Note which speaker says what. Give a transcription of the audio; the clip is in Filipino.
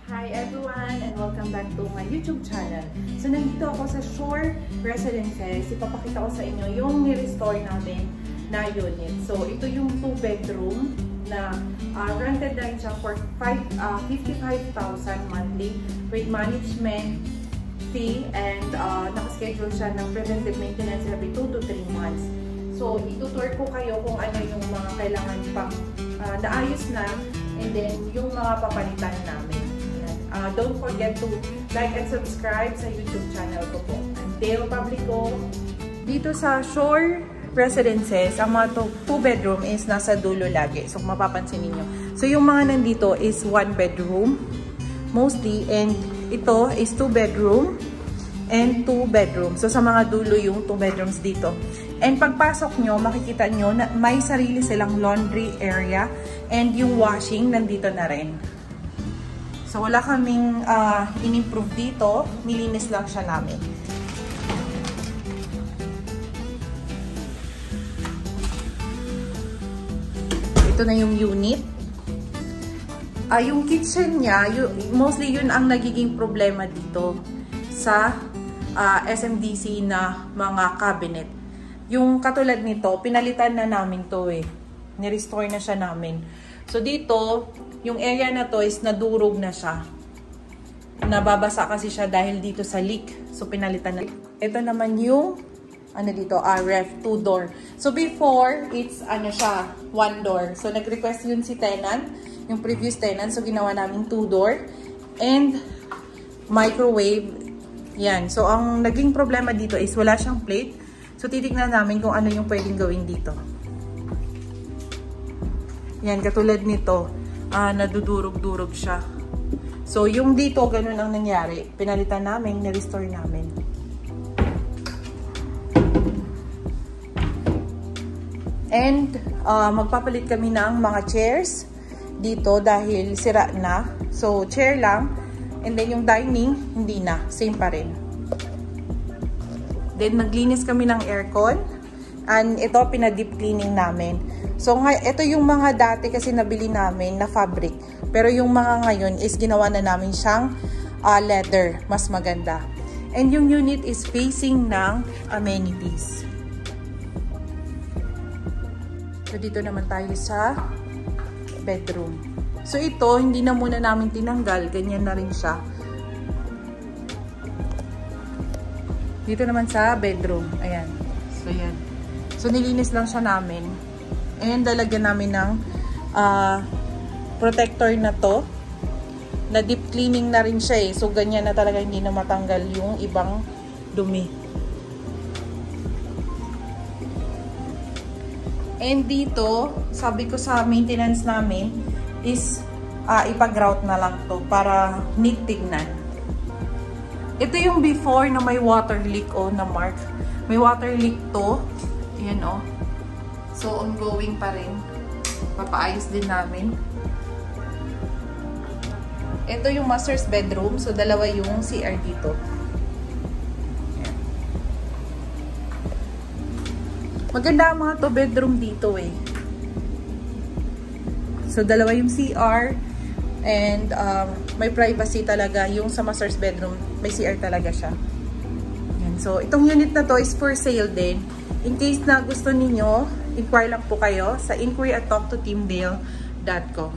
Speaker 1: Hi everyone and welcome back to my YouTube channel. So nandito ako sa Shore Residences. Ipapakita ko sa inyo yung ni-restore namin na unit. So ito yung 2-bedroom na rented na siya for 55,000 monthly with management fee and nakaschedule siya ng preventive maintenance every 2 to 3 months. So itutour ko kayo kung ano yung mga kailangan pang naayos na and then yung mga papalitan namin. Don't forget to like and subscribe sa YouTube channel ko po. I'm Dale Publico. Dito sa Shore Residences, ang mga 2-bedroom is nasa dulo lagi. So mapapansin niyo. So yung mga nandito is 1-bedroom mostly, and ito is 2-bedroom and 2-bedroom. So sa mga dulo yung 2 bedrooms dito. And pagpasok nyo, makikita nyo na may sarili silang laundry area and yung washing nandito na rin. So wala kaming in-improve dito, nilinis lang siya namin. Ito na yung unit. Yung kitchen niya, mostly yun ang nagiging problema dito sa SMDC na mga cabinet. Yung katulad nito, pinalitan na namin to eh. Ni-restore na siya namin. So dito, yung area na to is nadurog na siya. Nababasa kasi siya dahil dito sa leak. So pinalitan na. Ito naman yung ano dito, ref 2-door. So before, it's ano siya, 1 door. So nag-request yun si tenant, yung previous tenant. So ginawa namin 2-door and microwave. Yan. So ang naging problema dito is wala siyang plate. So titignan namin kung ano yung pwedeng gawin dito. Yan, katulad nito, nadudurog-durog siya. So, yung dito, ganun ang nangyari. Pinalitan namin, na-restore namin. And, magpapalit kami ng mga chairs dito dahil sira na. So, chair lang. And then, yung dining, hindi na. Same pa rin. Then, naglinis kami ng aircon. And ito, pinadip cleaning namin. So, ito yung mga dati kasi nabili namin na fabric. Pero yung mga ngayon is ginawa na namin siyang leather. Mas maganda. And yung unit is facing ng amenities. So, dito naman tayo sa bedroom. So, ito, hindi na muna namin tinanggal. Ganyan na rin siya. Dito naman sa bedroom. Ayan. So, yan. So, nilinis lang siya namin. And lalagyan namin ng protector na to. Na deep cleaning na rin siya eh. So, ganyan na talaga, hindi na matanggal yung ibang dumi. And dito, sabi ko sa maintenance namin is ipag-grout na lang to para neat tignan. Ito yung before na may water leak na mark. May water leak to. Ayan So, ongoing pa rin. Papaayos din namin. Ito yung master's bedroom. So, dalawa yung CR dito. Ayan. Maganda ang mga 2-bedroom dito eh. So, dalawa yung CR. And, may privacy talaga. Yung sa master's bedroom, may CR talaga siya. Ayan. So, itong unit na to is for sale din. In case na gusto ninyo, inquire lang po kayo sa inquiry@talktoteamdale.com.